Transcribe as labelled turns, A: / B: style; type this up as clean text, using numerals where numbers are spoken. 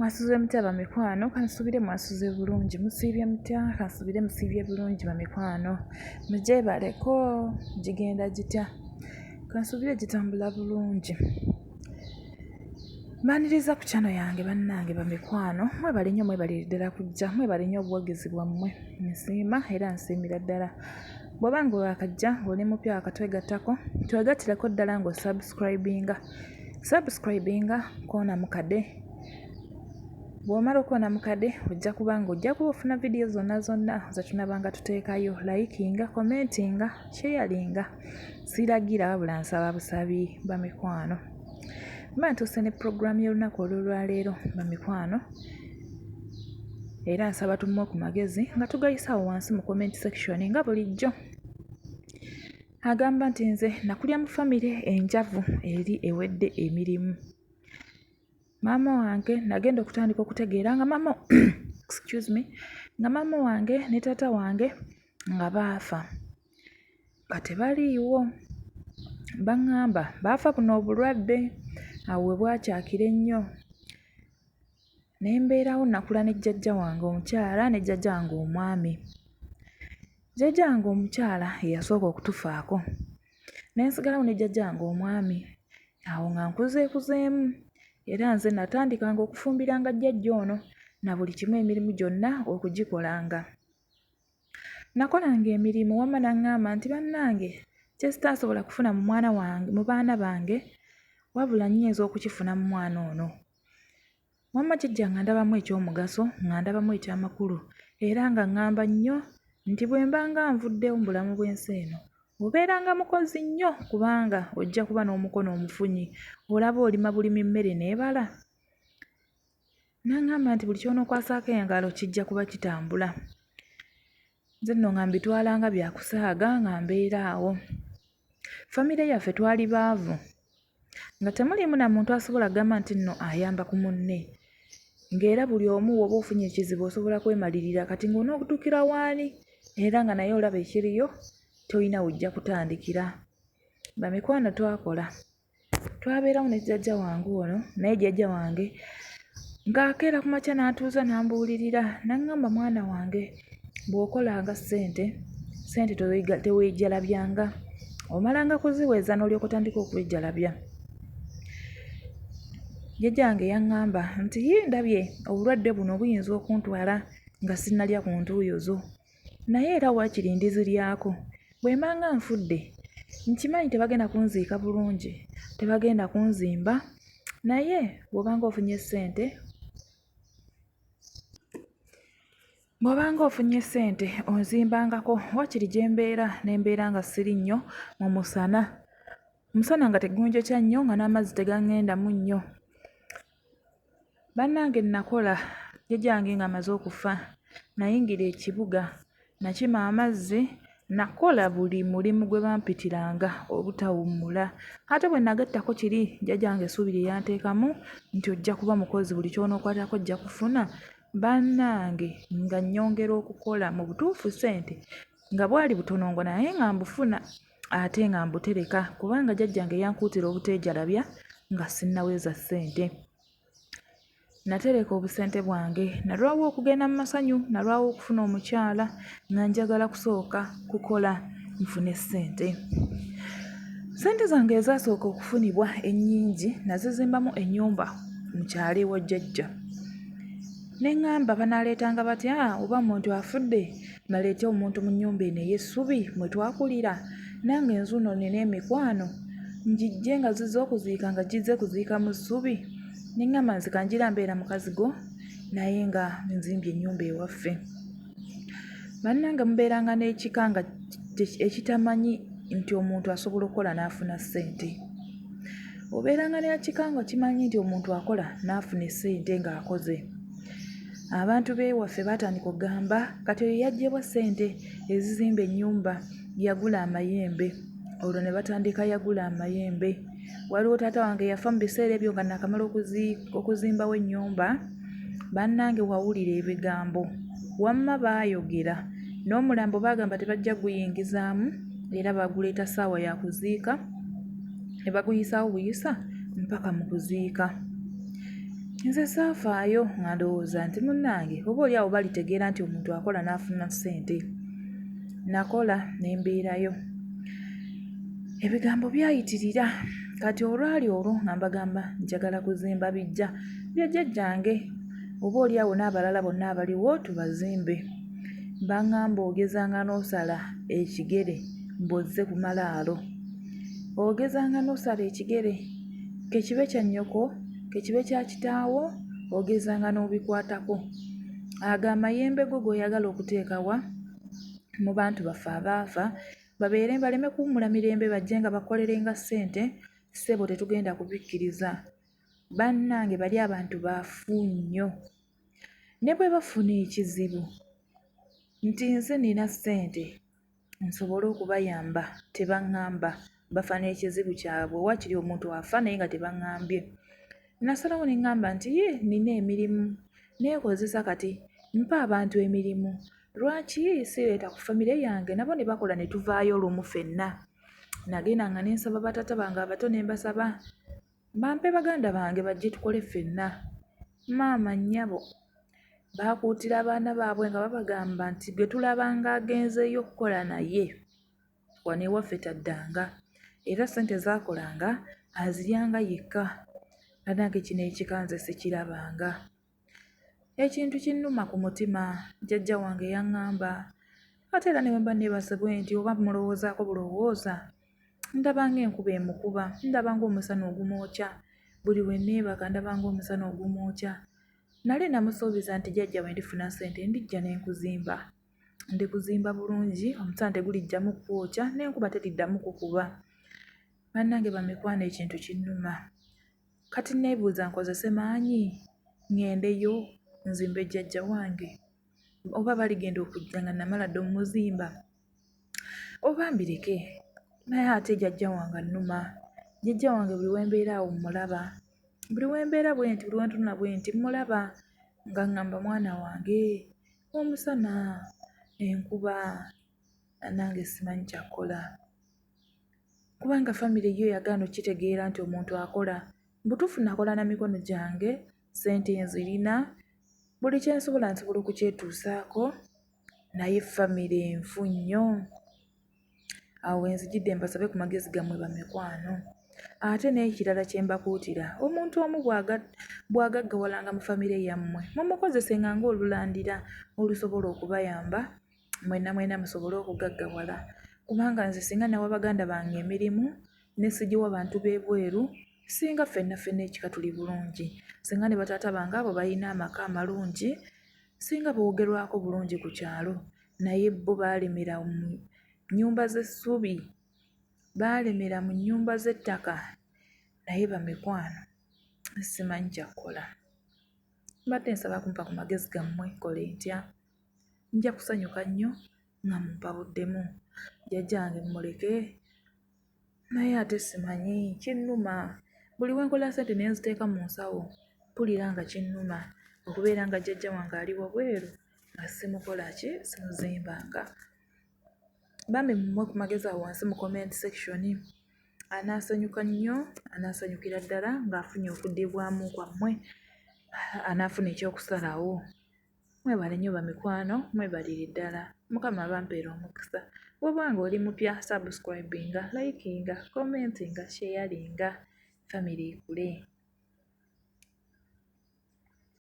A: Mwasuze mutya bamikwano, kansubire mwasuze bulungi, musiibye mutya, kansubire musiibye bulungi bamikwano, mugyebaleko gigenda gitya, kansubire gitambula bulungi. Mbaniriza ku channel yange bannange bamikwano, mwebale nnyo mwebale ddala kujja, mwebale nnyo obuwagizi bwammwe, nsiima era nsiimira ddala. Bw'oba ng'owakajja ng'oli mupya akatwegattako, twegattireko ddala ng'osubscribinga koona mukadde. Bw'omala okuwona mukadde ojja kuba ofuna vidiyo zonna ze tunabanga tuteekayo, likinga, commentinga, sharinga. Siragira wabula nsaba busabi bamikwano. Mba ntuuse ne program y'olunaku olw'olwaleero bamikwano, era nsaba tumuwe ku magezi nga tugayisaawo wansi mu comment section nga bulijjo. Agamba nti nze nakulya mu famire enjavu eri ewedde emirimu. Maama wange nagenda okutandika okutegeera nga maama wange ne taata wange nga baafa nga tebaliiwo. Baŋŋamba baafa buno obulwadde, awo we bwakyakira ennyo. Ne mbeerawo nakula ne jjajja wange omukyala ne jjajja wange omwami. Jjajja wange omukyala yasooka okutufaako, ne nsigalawo ne jjajja wange omwami. Awo nga nkuzeekuzeemu, era nze natandikanga okufumbiranga jjajja ono na buli kimu, emirimu gyonna okugikolanga. Nakolanga emirimu, wamma n'aŋŋamba nti bannange kye sitaasobola kufuna mu baana bange wabula nnyinza okukifuna mu mwana ono. Wamma kijja nga ndabamu eky'omugaso, nga ndabamu eky'amakulu, era nga ŋŋamba nnyo nti bwe mbanga nvuddewo mu bulamu bw'ensi eno, obeeranga mukozi nnyo kubanga ojja kuba n'omukono omufunyi, olaba olima bulimi mmere n'ebala. N'aŋŋamba nti buli ky'onookwasaako engalo kijja kuba kitambula. Nze nno nga mbitwalanga bya kusaaga nga mbeera awo. Famire yaffe twali baavu, nga temuliimu na muntu asobola kugamba nti nno ayamba ku munne, ng'era buli omu woba ofunye ekizibu osobola kwemalirira kati ng'onookutuukira waani, era nga naye olaba ekiriyo tolina wujja kutandikira. Bamikwano twakola, twabeerawo ne jjajja wange ono, naye jjajja wange ng'akeera ku makya n'atuuza n'ambuulirira, n'aŋŋamba mwana wange bw'okolanga ssente teweejalabyanga, omalanga kuziweza n'olyoka otandika okwejjalabya. Jjajja wange yaŋŋamba nti ndabye obulwadde buno buyinza okuntwala nga sinnalya ku ntuuyo zo, naye era waakiri ndiziryako. Bwe mbanga nfudde nkimanyi tebagenda kunziika bulungi, tebagenda kunzimba, naye bw'obanga ofunye ssente onzimbangako. Waakiri gye mbeera n'embeera nga siri nnyo mu musana nga tegunjokya nnyo, nga n'amazzi tegaŋŋendamu nnyo. Bannange nakola, jjajja wange ng'amaze okufa, nayingira ekibuga, nakima amazzi, nakola buli mulimu gwe bampitiranga obutawummula. Ate bwe nagattako kiri jjajja wange essuubi lye yanteekamu nti ojja kuba mukozi, buli ky'onookwatako ojja kufuna. Bannange nga nnyongera okukola, mu butuufu ssente nga bwali butono ngo naye nga mbufuna ate nga mbutereka, kubanga jjajja wange yankuutira obuteejalabya nga sinnaweza ssente. Natereka obusente bwange, nalwawo okugenda mu masanyu, nalwawo okufuna omukyala, nga njagala kusooka kukola nfune ssente. Ssente zange ezasooka okufunibwa ennyingi nazizimbamu ennyumba mu kyalo ewa jjajja. Ne ŋŋamba banaaleetanga batya oba omuntu afudde baleete omuntu mu nnyumba eno ey'essubi mwe twakulira, nange enzuuno nina emikwano ngijje nga zizze okuziika nga gizze kuziika mu ssubi. Ne ŋŋamba nzika njira mbeera mukazigo naye nga nzimbye ennyumba ewaffe. Bannange mubeeranga n'ekika nga ekitamanyi nti omuntu asobola okukola n'afuna ssente. Obeeranga n'ekika nga kimanyi nti omuntu akola n'afuna ssente ng'akoze. Abantu b'ewaffe baatandika okugamba kati oyo yaggyebwa ssente ezizimba ennyumba, yagula amayembe. Olwo ne batandika yagula amayembe. Waliwo taata wange yafa mu biseera ebyo nga nakamala okuzimbawo ennyumba. Bannange wawulira ebigambo, wamma baayogera, n'omulambo baagamba tebajja guyingizaamu, era baguleeta ssaawa ya kuziika, ne baguyisaawo buyisa mpaka mu kuziika. Nze saafaayo nga ndowooza nti munnange oba oli awo balitegeera nti omuntu akola n'afuna ssente. Nakola ne mbeerayo. Ebigambo byayitirira kati olwali olwo nga mbagamba njagala kuzimba biggya bya jjajjange, oba oli awo n'abalala bonna abaliwo tubazimbe. Baŋŋamba ogezanga n'osala ekigere mbozze ku malaalo. Ogezanga n'osala ekigere kekibe kya nnyoko, kekibe kya kitaawo, ogezanga n'obikwatako. Ago amayembe go g'oyagala okuteekawa mu bantu baffe abaafa babeere baleme kuwummula mirembe bajje nga bakolerenga ssente, ssebo tetugenda kubikkiriza. Bannange bali abantu baafu nnyo. Ne bwe bafuna ekizibu nti nze nina ssente nsobole okubayamba, tebaŋŋamba. Bafa n'ekizibu kyabwe waakiri omuntu afa naye nga tebaŋŋambye. Nasalawo ne ŋŋamba nti nina emirimu neekozesa kati mpa abantu emirimu. Lwaki sireeta ku famire yange nabo ne bakola ne tuvaayo lumu ffenna. Nagendanga ne nsaba bataata bange abato ne mbasaba bampe baganda bange bajje tukole ffenna. Maama nnyabo baakuutira abaana baabwe nga babagamba nti gwe tulabanga agenzeeyo okukola naye wano ewaffe taddanga, era ssente zaakolanga aziryanga yekka. Nange kino ekikanze sikirabanga. Ekintu kinnuma ku mutima jjajja wange yaŋŋamba, ate era ne bwe mba neebase bwe nti oba mulowoozaako bulowooza, ndaba ng'enkuba emukuba, ndaba ng'omusana ogumwokya. Buli we neebaka ndaba ng'omusana ogumwokya. Nali namusuubiza nti jjajja bwe ndifuna ssente ndijja ne nkuzimba. Ndikuzimba bulungi, omusana tegulijjamu kukwokya n'enkuba teriddamu kukuba. Bannange bamikwano ekintu kinnuma. Kati neebuuza nkozese maanyi ŋŋendeyo nzimbe jjajja wange, oba baligenda okujja nga namala dda omuzimba, oba mbireke. Naye ate jjajja wange annuma. Jjajja wange buli we mbeera awo mmulaba, buli we mbeera bwe nti, buli we ntunula bwe nti mmulaba nga ŋŋamba mwana wange omusana, enkuba, nange simanyi kyakkola. Kubanga famire yo yagaana okitegeera nti omuntu akola. Butuufu nakola na mikono gyange, ssente nzirina, buli kye nsobola okukyetuusaako, naye famire enfu nnyo. Awo wenzijidde mbasabe ku magezi gammwe bamikwano. Ate n'ekirala kye mbakuutira, omuntu omu bw'agaggawalanga mu famire yammwe, mumukozesenga ng'olulandira olusobola okubayamba, mwenna musobole okugaggawala. Kubanga nze singa nawa baganda bange emirimu ne sigiwa bantu b'ebweru, singa ffenna ekika tuli bulungi. Singa ne bataata bange abo balina amaka amalungi, singa boogerwako bulungi ku kyalo. Naye bo baalemera mu nnyumba z'essubi, baalemera mu nnyumba z'ettaka. Naye bamikwano simanyi kyakkola. Mbadde nsaba kumpa ku magezi gammwe kole ntya. Nja kusanyuka nnyo nga mumpabuddemu. Jjajja wange mmuleke, naye ate simanyi kinnuma. Buli we nkola ssente ne nziteeka mu nsawo mpulira nga kinnuma okubeera nga jjajja wange ali wabweru nga simukola ki, simuzimbanga. Bambi mmwe ku magezi awo wansi mu comment section. Anaasanyuka nnyo, anaasanyukira ddala ng'afunye okuddibwamu kwammwe, anaafuna ekyokusalawo. Mwebale nnyo bamikwano, mwebalire ddala. Mukama abampeera omukisa. Bw'oba nga oli mupya, subscribinga, likinga, commentinga, sharinga, famire ekule.